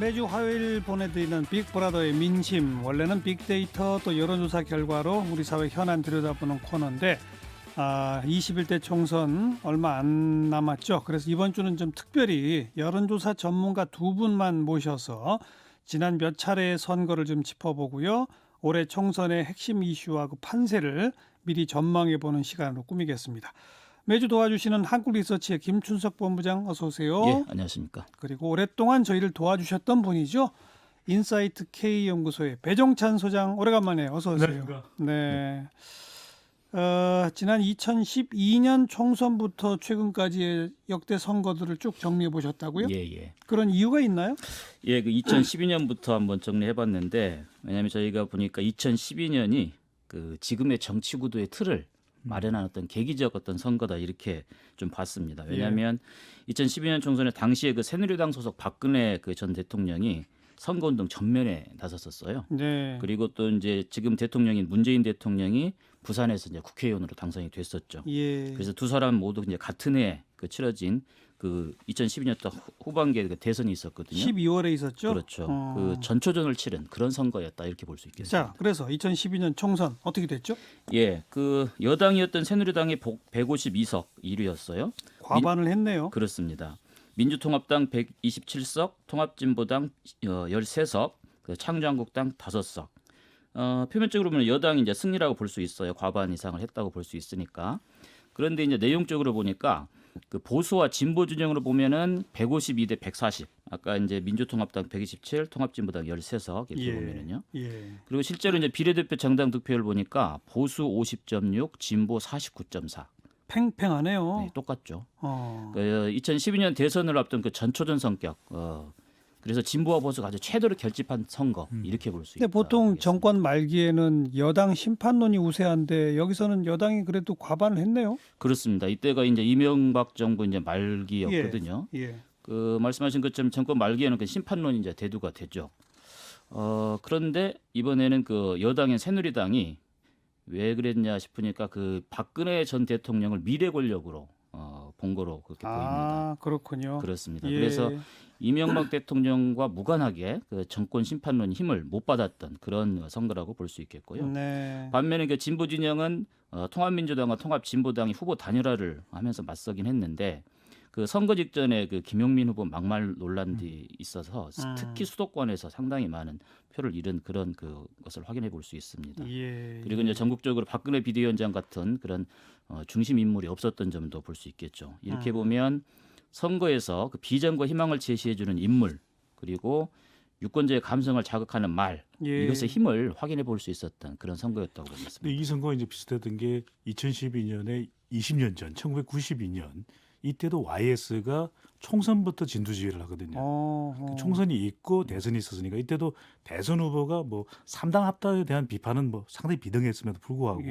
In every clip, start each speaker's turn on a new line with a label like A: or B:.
A: 매주 화요일 보내드리는 빅브라더의 민심, 원래는 빅데이터 또 여론조사 결과로 우리 사회 현안 들여다보는 코너인데 21대 총선 얼마 안 남았죠. 그래서 이번 주는 좀 특별히 여론조사 전문가 두 분만 모셔서 지난 몇 차례의 선거를 좀 짚어보고요. 올해 총선의 핵심 이슈와 그 판세를 미리 전망해보는 시간으로 꾸미겠습니다. 매주 도와주시는 한국리서치의 김춘석 본부장 어서 오세요.
B: 예, 안녕하십니까.
A: 그리고 오랫동안 저희를 도와주셨던 분이죠. 인사이트 K연구소의 배종찬 소장 오래간만에 어서 오세요. 네. 지난 2012년 총선부터 최근까지의 역대 선거들을 쭉 정리해 보셨다고요?
B: 예.
A: 그런 이유가 있나요?
B: 예, 그 2012년부터 한번 정리해 봤는데 왜냐하면 저희가 보니까 2012년이 그 지금의 정치 구도의 틀을 마련한 어떤 계기적 어떤 선거다 이렇게 좀 봤습니다. 왜냐하면 2012년 총선에 당시에 그 새누리당 소속 박근혜 그 전 대통령이 선거운동 전면에 나섰었어요.
A: 네.
B: 그리고 또 이제 지금 대통령인 문재인 대통령이 부산에서 이제 국회의원으로 당선이 됐었죠.
A: 예.
B: 그래서 두 사람 모두 이제 같은 해에 그 치러진 그 2012년 후반기에 그 대선이 있었거든요.
A: 12월에 있었죠.
B: 그렇죠. 그 전초전을 치른 그런 선거였다 이렇게 볼 수 있겠습니다.
A: 자, 그래서 2012년 총선 어떻게 됐죠?
B: 예, 그 여당이었던 새누리당이 152석 1위였어요.
A: 과반을 했네요.
B: 그렇습니다. 민주통합당 127석, 통합진보당 13석, 그 창조한국당 5석. 표면적으로 보면 여당이 이제 승리라고 볼 수 있어요. 과반 이상을 했다고 볼 수 있으니까. 그런데 이제 내용적으로 보니까 그 보수와 진보 진영으로 보면은 152대 140. 아까 이제 민주통합당 127, 통합진보당 13석 이렇게 보면은요.
A: 예.
B: 그리고 실제로 이제 비례대표 정당 득표율 보니까 보수 50.6, 진보 49.4.
A: 팽팽하네요.
B: 네, 똑같죠. 2012년 대선을 앞둔 그 전초전 성격. 그래서 진보와 보수가 아주 최대로 결집한 선거 이렇게 볼 수 있다.
A: 근데 보통
B: 알겠습니다.
A: 정권 말기에는 여당 심판론이 우세한데 여기서는 여당이 그래도 과반을 했네요.
B: 그렇습니다. 이때가 이제 이명박 정부 이제 말기였거든요.
A: 예.
B: 그 말씀하신 것처럼 정권 말기에는 그 심판론이 이제 대두가 되죠. 그런데 이번에는 그 여당인 새누리당이 왜 그랬냐 싶으니까 그 박근혜 전 대통령을 미래 권력으로 본 거로 그렇게 보입니다.
A: 그렇군요.
B: 그렇습니다.
A: 예.
B: 그래서 이명박 대통령과 무관하게 그 정권 심판론 힘을 못 받았던 그런 선거라고 볼 수 있겠고요.
A: 네.
B: 반면에 그 진보 진영은 통합민주당과 통합진보당이 후보 단일화를 하면서 맞서긴 했는데 그 선거 직전에 그 김용민 후보 막말 논란이 있어서 특히 수도권에서 상당히 많은 표를 잃은 그런 것을 확인해 볼 수 있습니다.
A: 예.
B: 그리고 이제 전국적으로 박근혜 비대위원장 같은 그런 중심 인물이 없었던 점도 볼 수 있겠죠. 이렇게 보면 선거에서 그 비전과 희망을 제시해주는 인물 그리고 유권자의 감성을 자극하는 말 이것의 힘을 확인해 볼 수 있었던 그런 선거였다고 보겠습니다.
C: 근데 이 선거가 이제 비슷했던 게 2012년에 20년 전 1992년 이때도 YS가 총선부터 진두지휘를 하거든요. 총선이 있고 대선이 있었으니까 이때도 대선 후보가 뭐 3당 합당에 대한 비판은 뭐 상당히 비등했음에도 불구하고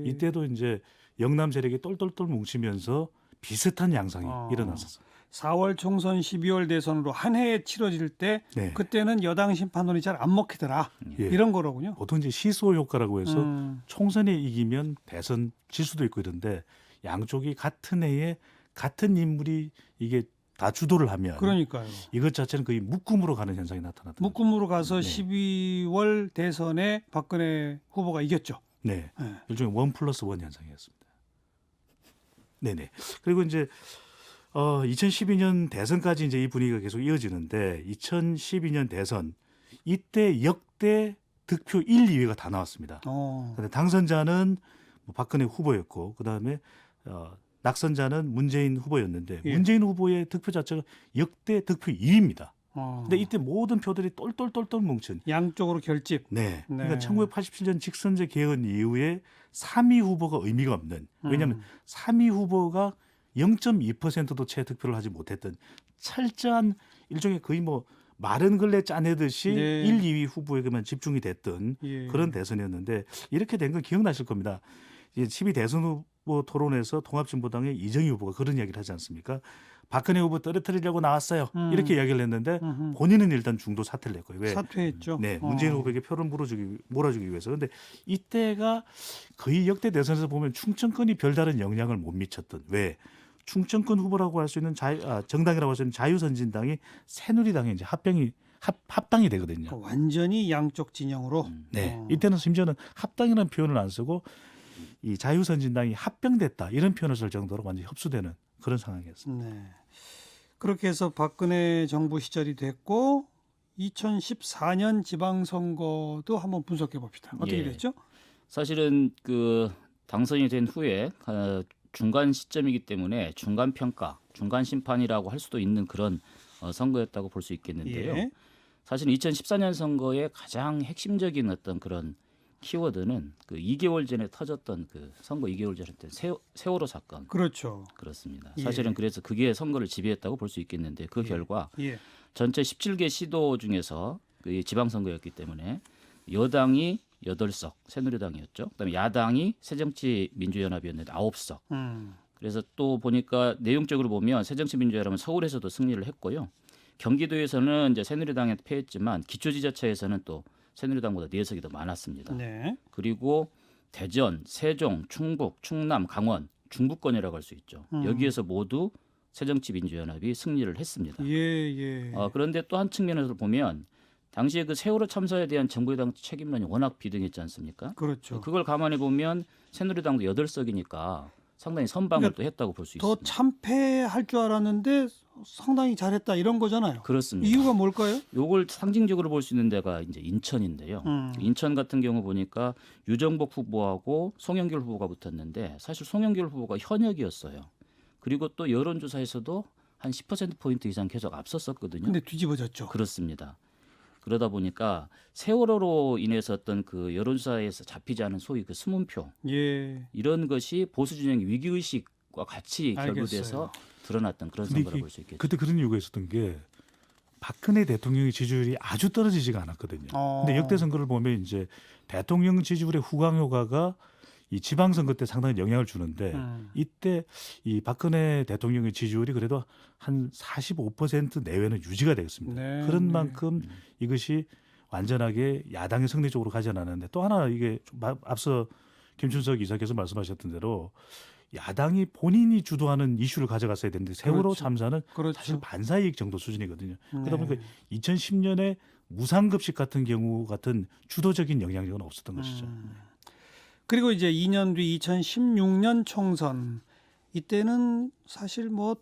C: 이때도 이제 영남 세력이 똘똘똘 뭉치면서 비슷한 양상이 일어났었어요.
A: 4월 총선 12월 대선으로 한 해에 치러질 때 그때는 여당 심판론이 잘 안 먹히더라. 이런 거로군요.
C: 보통 이제 시소 효과라고 해서 총선에 이기면 대선 질 수도 있고 이런데 양쪽이 같은 해에 같은 인물이 이게 다 주도를 하면
A: 그러니까요.
C: 이것 자체는 거의 묶음으로 가는 현상이 나타났다.
A: 묶음으로 가서 12월 대선에 박근혜 후보가 이겼죠.
C: 네. 일종의 1+1 현상이었습니다. 네네. 그리고 이제 2012년 대선까지 이제 이 분위기가 계속 이어지는데 2012년 대선 이때 역대 득표 1, 2위가 다 나왔습니다. 근데 당선자는 뭐 박근혜 후보였고 그다음에 낙선자는 문재인 후보였는데 문재인 후보의 득표 자체가 역대 득표 2위입니다. 근데 이때 모든 표들이 똘똘똘똘 뭉친
A: 양쪽으로 결집.
C: 네. 그러니까 1987년 직선제 개헌 이후에 3위 후보가 의미가 없는 왜냐하면 3위 후보가 0.2%도 채 득표를 하지 못했던 철저한 일종의 거의 뭐 마른 걸레 짜내듯이 1, 2위 후보에게만 집중이 됐던 그런 대선이었는데 이렇게 된 건 기억나실 겁니다. 12 대선 후보 토론에서 통합진보당의 이정희 후보가 그런 이야기를 하지 않습니까? 박근혜 후보 떨어뜨리려고 나왔어요. 이렇게 이야기를 했는데 본인은 일단 중도 사퇴를 했고요. 왜?
A: 사퇴했죠.
C: 네, 문재인 후보에게 표를 몰아주기 위해서. 그런데 이때가 거의 역대 대선에서 보면 충청권이 별다른 영향을 못 미쳤던 왜? 충청권 후보라고 할 수 있는 정당이라고 할 수 있는 자유선진당이 새누리당에 이제 합당이 되거든요.
A: 완전히 양쪽 진영으로.
C: 네, 이때는 심지어는 합당이라는 표현을 안 쓰고 이 자유선진당이 합병됐다 이런 표현을 쓸 정도로 완전히 흡수되는 그런 상황이었습니다.
A: 네. 그렇게 해서 박근혜 정부 시절이 됐고 2014년 지방선거도 한번 분석해 봅시다. 어떻게
B: 예.
A: 됐죠?
B: 사실은 그 당선이 된 후에 중간 시점이기 때문에 중간 평가, 중간 심판이라고 할 수도 있는 그런 선거였다고 볼 수 있겠는데요.
A: 예.
B: 사실 2014년 선거의 가장 핵심적인 어떤 그런 키워드는 그 2개월 전에 터졌던 그 선거 2개월 전에 했던 세월호 사건.
A: 그렇죠.
B: 그렇습니다.
A: 예.
B: 사실은 그래서 그게 선거를 지배했다고 볼 수 있겠는데 그 결과
A: 예.
B: 전체 17개 시도 중에서 그 지방선거였기 때문에 여당이 8석, 새누리당이었죠. 그다음에 야당이 새정치민주연합이었는데 9석. 그래서 또 보니까 내용적으로 보면 새정치민주연합은 서울에서도 승리를 했고요. 경기도에서는 이제 새누리당에 패했지만 기초지자체에서는 또 새누리당보다 4석이 더 많았습니다.
A: 네.
B: 그리고 대전, 세종, 충북, 충남, 강원, 중부권이라고 할 수 있죠. 여기에서 모두 새정치민주연합이 승리를 했습니다.
A: 예.
B: 그런데 또 한 측면에서 보면 당시에 그 세월호 참사에 대한 정부의 당 책임론이 워낙 비등했지 않습니까?
A: 그렇죠.
B: 그걸 감안해 보면 새누리당도 8석이니까 상당히 선방을
A: 그러니까
B: 또 했다고 볼 수
A: 더
B: 있습니다.
A: 참패할 줄 알았는데 상당히 잘했다 이런 거잖아요.
B: 그렇습니다.
A: 이유가 뭘까요?
B: 요걸 상징적으로 볼 수 있는 데가 이제 인천인데요. 인천 같은 경우 보니까 유정복 후보하고 송영길 후보가 붙었는데 사실 송영길 후보가 현역이었어요. 그리고 또 여론조사에서도 한 10%포인트 이상 계속 앞섰었거든요.
A: 근데 뒤집어졌죠.
B: 그렇습니다. 그러다 보니까 세월호로 인해서 어떤 그 여론조사에서 잡히지 않은 소위 그 숨은표
A: 예.
B: 이런 것이 보수 진영의 위기의식과 같이
A: 알겠어요.
B: 결부돼서 드러났던 그런
C: 근데
B: 선거라고 볼 수 있겠죠.
C: 그때 그런 이유가 있었던 게 박근혜 대통령의 지지율이 아주 떨어지지가 않았거든요. 근데 역대 선거를 보면 이제 대통령 지지율의 후광 효과가 이 지방선거 때 상당히 영향을 주는데 이때 이 박근혜 대통령의 지지율이 그래도 한 45% 내외는 유지가 되었습니다.
A: 네,
C: 그런
A: 네.
C: 만큼 이것이 완전하게 야당의 승리 쪽으로 가지 않았는데 또 하나 이게 앞서 김춘석 이사께서 말씀하셨던 대로 야당이 본인이 주도하는 이슈를 가져갔어야 되는데 세월호
A: 그렇죠.
C: 참사는
A: 그렇죠.
C: 사실 반사이익 정도 수준이거든요. 그러다
A: 네.
C: 보니까 2010년에 무상급식 같은 경우 같은 주도적인 영향력은 없었던 것이죠.
A: 그리고 이제 2년 뒤 2016년 총선 이때는 사실 뭐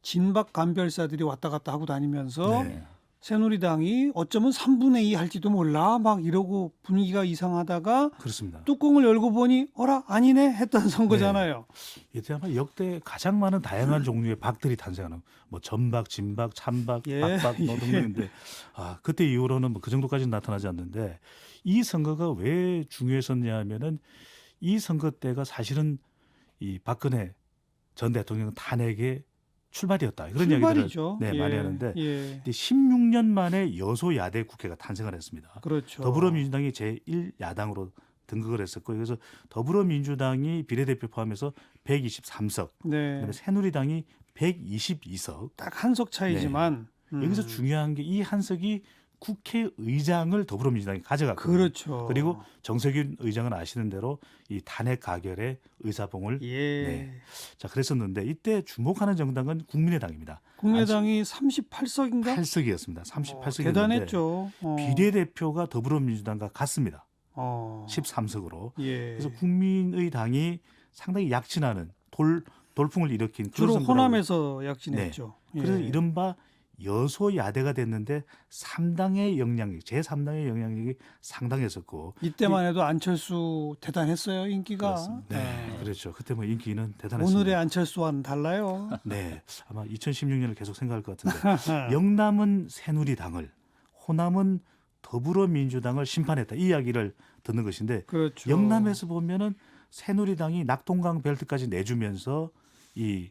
A: 진박 간별사들이 왔다 갔다 하고 다니면서
C: 네.
A: 새누리당이 어쩌면 3분의 2 할지도 몰라 막 이러고 분위기가 이상하다가
C: 그렇습니다.
A: 뚜껑을 열고 보니 어라 아니네 했던 선거잖아요.
C: 이때 아마 역대 가장 많은 다양한 종류의 박들이 탄생하는 뭐 전박, 진박, 찬박,
A: 예.
C: 박박 뭐 등등인데 그때 이후로는 뭐 그 정도까지는 나타나지 않는데 이 선거가 왜 중요했었냐면은 이 선거 때가 사실은 이 박근혜 전 대통령 탄핵의 출발이었다. 그런
A: 출발이죠.
C: 이야기들을 많이
A: 예.
C: 하는데
A: 예.
C: 16년 만에 여소야대 국회가 탄생을 했습니다.
A: 그렇죠.
C: 더불어민주당이 제1야당으로 등극을 했었고 그래서 더불어민주당이 비례대표 포함해서 123석,
A: 네.
C: 그다음에 새누리당이 122석.
A: 딱 한석 차이지만
C: 여기서 중요한 게 이 한석이 국회의장을 더불어민주당이 가져갔거든요.
A: 그렇죠.
C: 그리고 정세균 의장은 아시는 대로 이 탄핵 가결의 의사봉을
A: 예.
C: 네. 자 그랬었는데 이때 주목하는 정당은 국민의당입니다.
A: 국민의당이 38석인가?
C: 8석이었습니다. 38석이었는데
A: 대단했죠.
C: 비례대표가 더불어민주당과 같습니다.
A: 어.
C: 13석으로.
A: 예.
C: 그래서 국민의당이 상당히 약진하는 돌풍을 일으킨 그런
A: 주로
C: 선거라고.
A: 호남에서 약진했죠.
C: 그래서
A: 예.
C: 이른바 여소야대가 됐는데 3당의 영향력, 제3당의 영향력이 상당했었고
A: 이때만 해도 안철수 대단했어요 인기가.
C: 그렇습니다. 네, 그렇죠. 그때 뭐 인기는 대단했습니다.
A: 오늘의 안철수와는 달라요.
C: 네, 아마 2016년을 계속 생각할 것 같은데 영남은 새누리당을, 호남은 더불어민주당을 심판했다 이 이야기를 듣는 것인데
A: 그렇죠.
C: 영남에서 보면은 새누리당이 낙동강 벨트까지 내주면서 이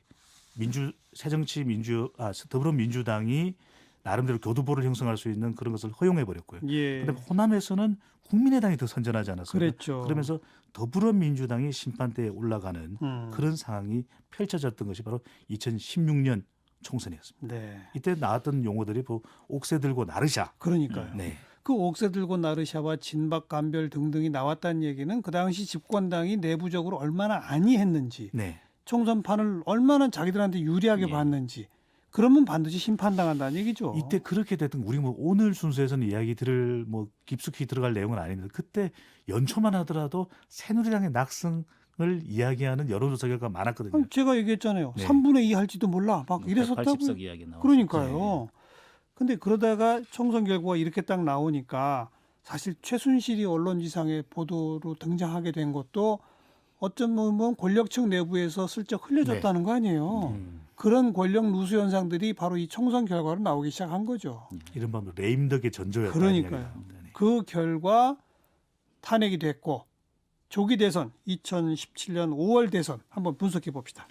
C: 더불어민주당이 나름대로 교두보를 형성할 수 있는 그런 것을 허용해 버렸고요.
A: 예.
C: 그다음에 호남에서는 국민의당이 더 선전하지 않았습니까?
A: 그랬죠.
C: 그러면서 더불어민주당이 심판대에 올라가는
A: 그런
C: 상황이 펼쳐졌던 것이 바로 2016년 총선이었습니다.
A: 네.
C: 이때 나왔던 용어들이 뭐 옥새 들고 나르샤.
A: 그러니까요.
C: 네.
A: 그 옥새 들고 나르샤와 진박 간별 등등이 나왔다는 얘기는 그 당시 집권당이 내부적으로 얼마나 안이했는지
C: 네.
A: 총선판을 얼마나 자기들한테 유리하게
B: 예.
A: 봤는지 그러면 반드시 심판당한다는 얘기죠.
C: 이때 그렇게 됐던 우리 뭐 오늘 순서에서는 이야기 들을 뭐 깊숙이 들어갈 내용은 아닙니다. 그때 연초만 하더라도 새누리당의 낙승을 이야기하는 여론조사 결과가 많았거든요.
A: 아니, 제가 얘기했잖아요.
C: 네.
A: 3분의 2 할지도 몰라. 막 이랬었다고요.
B: 180석 이야기 나왔죠.
A: 그러니까요. 근데 그러다가 총선 결과가 이렇게 딱 나오니까 사실 최순실이 언론지상의 보도로 등장하게 된 것도 어쩌면 권력층 내부에서 슬쩍 흘려졌다는 거 아니에요. 그런 권력 누수 현상들이 바로 이 총선 결과로 나오기 시작한 거죠.
C: 이른바 뭐 레임덕의 전조였다.
A: 그러니까요. 그 결과 탄핵이 됐고 조기 대선 2017년 5월 대선 한번 분석해 봅시다.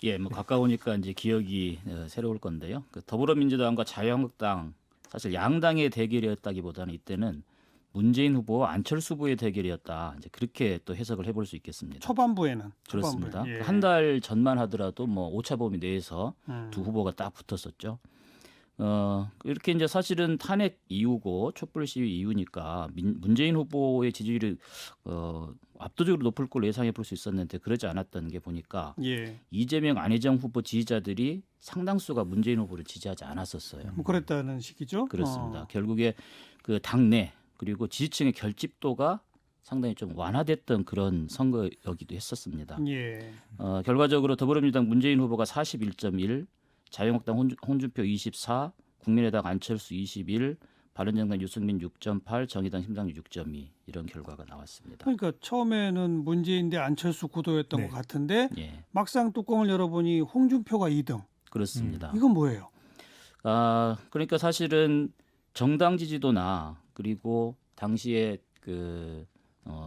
B: 예, 뭐 가까우니까 이제 기억이 새로울 건데요. 그 더불어민주당과 자유한국당 사실 양당의 대결이었다기보다는 이때는 문재인 후보와 안철수 후보의 대결이었다. 이제 그렇게 또 해석을 해볼 수 있겠습니다.
A: 초반부에는
B: 그렇습니다.
A: 초반부에. 예.
B: 한 달 전만 하더라도 뭐 오차 범위 내에서 두
A: 음.
B: 후보가 딱 붙었었죠. 이렇게 이제 사실은 탄핵 이후고 촛불 시위 이후니까 문재인 후보의 지지율이 압도적으로 높을 걸로 예상해 볼 수 있었는데 그러지 않았던 게 보니까
A: 예.
B: 이재명 안희정 후보 지지자들이 상당수가 문재인 후보를 지지하지 않았었어요.
A: 뭐 그랬다는 식이죠.
B: 그렇습니다. 결국에 그 당내 그리고 지지층의 결집도가 상당히 좀 완화됐던 그런 선거이기도 했었습니다.
A: 예.
B: 결과적으로 더불어민주당 문재인 후보가 41.1, 자유한국당 홍준표 24, 국민의당 안철수 21, 바른정당 유승민 6.8, 정의당 심상정 6.2 이런 결과가 나왔습니다.
A: 그러니까 처음에는 문재인 대 안철수 구도였던
C: 네.
A: 것 같은데
B: 예,
A: 막상 뚜껑을 열어보니 홍준표가 2등.
B: 그렇습니다.
A: 이건 뭐예요?
B: 그러니까 사실은 정당 지지도나 그리고 당시에 그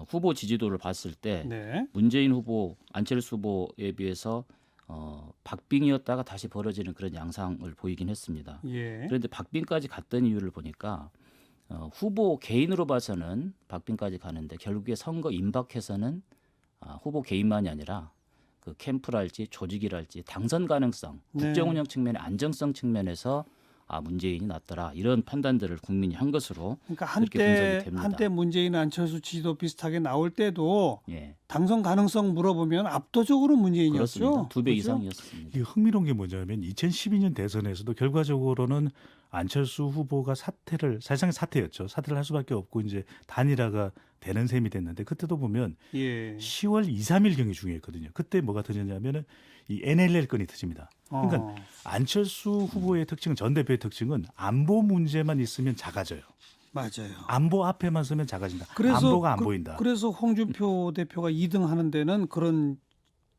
B: 후보 지지도를 봤을 때
A: 네.
B: 문재인 후보, 안철수 후보에 비해서 박빙이었다가 다시 벌어지는 그런 양상을 보이긴 했습니다.
A: 예.
B: 그런데 박빙까지 갔던 이유를 보니까 후보 개인으로 봐서는 박빙까지 가는데 결국에 선거 임박해서는 후보 개인만이 아니라 그 캠프랄지 조직이랄지 당선 가능성,
A: 네.
B: 국정 운영 측면의 안정성 측면에서 문재인이 낫더라 이런 판단들을 국민이 한 것으로
A: 그러니까
B: 그렇게 분석이 됩니다.
A: 한때 문재인 안철수 지지도 비슷하게 나올 때도
B: 예,
A: 당선 가능성 물어보면 압도적으로 문재인이었죠.
B: 그렇습니다. 2배
A: 그렇죠?
B: 이상이었습니다.
C: 이게 흥미로운 게 뭐냐면 2012년 대선에서도 결과적으로는 안철수 후보가 사실상 사퇴였죠. 사퇴를 할 수밖에 없고 이제 단일화가 되는 셈이 됐는데 그때도 보면
A: 예.
C: 10월 2, 3일 경이 중요했거든요. 그때 뭐가 터졌냐면은 이 NLL 건이 터집니다. 그러니까 안철수 후보의 특징은 전 대표의 특징은 안보 문제만 있으면 작아져요.
A: 맞아요.
C: 안보 앞에만 서면 작아진다. 안보가 안 보인다.
A: 그래서 홍준표 대표가 2등 하는 데는 그런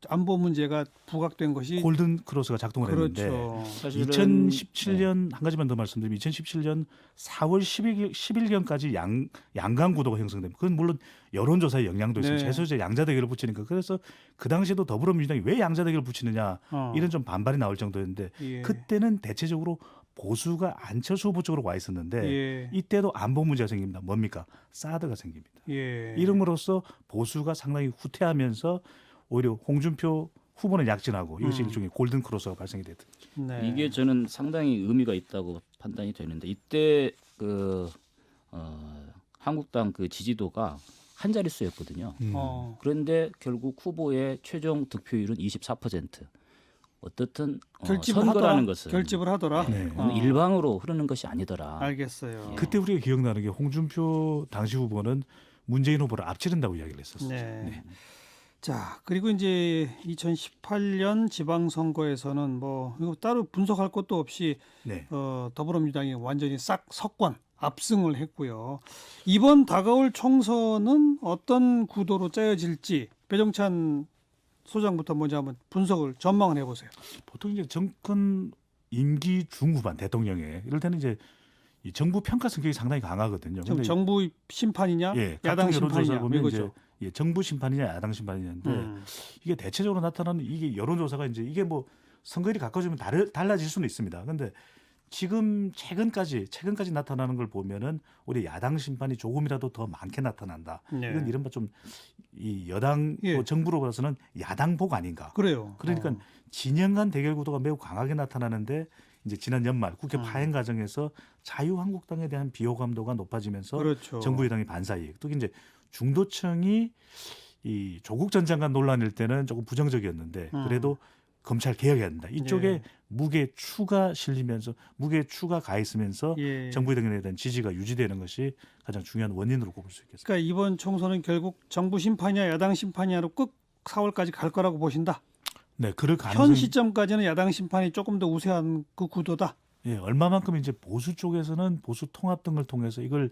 A: 안보 문제가 부각된 것이
C: 골든 크로스가 작동을 했는데
A: 그렇죠.
B: 사실은
C: 2017년 한 가지만 더 말씀드리면 2017년 4월 11일경까지 양강 구도가 형성됩니다. 그건 물론 여론조사의 영향도 있어요.
A: 네.
C: 최소의 양자 대결을 붙이니까 그래서 그 당시에도 더불어민주당이 왜 양자 대결을 붙이느냐 이런 좀 반발이 나올 정도였는데
A: 예.
C: 그때는 대체적으로 보수가 안철수 후보 쪽으로 와 있었는데
A: 예.
C: 이때도 안보 문제가 생깁니다. 뭡니까? 사드가 생깁니다.
A: 예.
C: 이름으로써 보수가 상당히 후퇴하면서 오히려 홍준표 후보는 약진하고 이것이 일종의 골든 크로스가 발생이 됐다.
A: 네.
B: 이게 저는 상당히 의미가 있다고 판단이 되는데 이때 그 한국당 그 지지도가 한 자릿수였거든요. 그런데 결국 후보의 최종 득표율은 24%. 어떻든 선거라는 것은
A: 결집을 하더라.
C: 네.
B: 어느 일방으로 흐르는 것이 아니더라.
A: 알겠어요.
C: 그때 우리가 기억나는 게 홍준표 당시 후보는 문재인 후보를 앞지른다고 이야기를 했었어요.
A: 네. 자, 그리고 이제 2018년 지방선거에서는 뭐 이거 따로 분석할 것도 없이
C: 네.
A: 더불어민주당이 완전히 싹 석권 압승을 했고요. 이번 다가올 총선은 어떤 구도로 짜여질지 배종찬 소장부터 먼저 한번 분석을 전망을 해보세요.
C: 보통 이제 정권 임기 중후반 대통령의 이럴 때는 이제 이 정부 평가 성격이 상당히 강하거든요.
A: 지금
C: 근데
A: 정부 심판이냐,
C: 예,
A: 야당
C: 각종 여론조사
A: 심판이냐,
C: 보면
A: 이거죠.
C: 이제 정부 심판이냐 야당 심판이냐인데 이게 대체적으로 나타나는 이게 여론조사가 이제 이게 뭐 선거일이 가까워지면 달라질 수는 있습니다. 근데 지금 최근까지 나타나는 걸 보면은 우리 야당 심판이 조금이라도 더 많게 나타난다.
A: 네.
C: 이건 이른바 좀 이 여당
A: 예.
C: 정부로 봐서는 야당복 아닌가.
A: 그래요.
C: 그러니까 진영 간 대결 구도가 매우 강하게 나타나는데 이제 지난 연말 국회 파행 과정에서 자유한국당에 대한 비호감도가 높아지면서
A: 그렇죠.
C: 정부 여당이 반사이익. 특히 이제 중도층이 이 조국 전 장관 논란일 때는 조금 부정적이었는데 그래도 검찰 개혁해야 된다. 이쪽에
A: 예.
C: 무게 추가 실리면서 무게 추가 가 있으면서
A: 예.
C: 정부 등에 대한 지지가 유지되는 것이 가장 중요한 원인으로 꼽을 수 있겠습니다.
A: 그러니까 이번 총선은 결국 정부 심판이야 야당 심판이야로 꼭 4월까지 갈 거라고 보신다.
C: 네, 그럴
A: 현
C: 가능성이
A: 시점까지는 야당 심판이 조금 더 우세한 그 구도다.
C: 예, 얼마만큼 이제 보수 쪽에서는 보수 통합 등을 통해서 이걸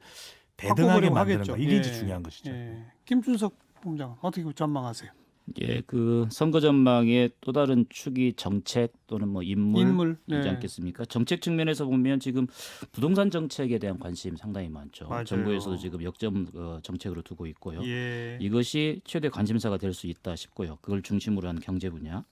C: 대등하게
A: 바꿔보려고
C: 만드는
A: 하겠죠.
C: 거 이게
A: 예.
C: 이제 중요한 것이죠.
A: 예. 김준석 본부장 어떻게 전망하세요?
B: 예, 그 선거 전망의 또 다른 축이 정책 또는 뭐 인물이지
A: 네.
B: 않겠습니까? 정책 측면에서 보면 지금 부동산 정책에 대한 관심 상당히 많죠.
A: 맞아요.
B: 정부에서도 지금 역점 정책으로 두고 있고요.
A: 예.
B: 이것이 최대 관심사가 될 수 있다 싶고요. 그걸 중심으로 한 경제 분야.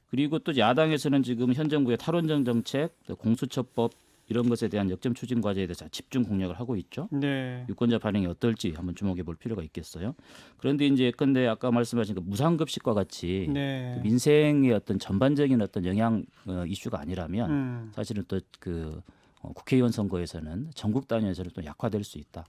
B: 그리고 또 야당에서는 지금 현 정부의 탈원전 정책, 또 공수처법 이런 것에 대한 역점 추진 과제에 대해서 집중 공략을 하고 있죠.
A: 네.
B: 유권자 반응이 어떨지 한번 주목해 볼 필요가 있겠어요. 그런데 이제 근데 아까 말씀하신 그 무상급식과 같이
A: 네.
B: 그 민생의 어떤 전반적인 어떤 영향 이슈가 아니라면 사실은 또 그 국회의원 선거에서는 전국 단위에서는 또 약화될 수 있다.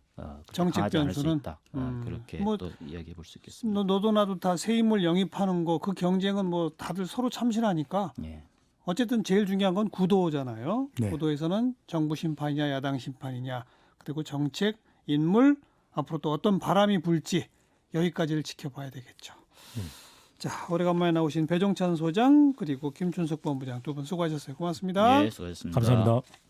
A: 정책
B: 강하지 않을 수
A: 변수는?
B: 있다. 그렇게
A: 뭐
B: 또 이야기해 볼 수 있겠습니다.
A: 너도 나도 다 새 인물 영입하는 거 그 경쟁은 뭐 다들 서로 참신하니까
B: 예.
A: 어쨌든 제일 중요한 건 구도잖아요.
C: 네.
A: 구도에서는 정부 심판이냐 야당 심판이냐 그리고 정책 인물 앞으로 또 어떤 바람이 불지 여기까지를 지켜봐야 되겠죠. 자 오래간만에 나오신 배종찬 소장 그리고 김춘석 본부장 두 분 수고하셨어요. 고맙습니다.
B: 예, 수고하셨습니다.
C: 감사합니다.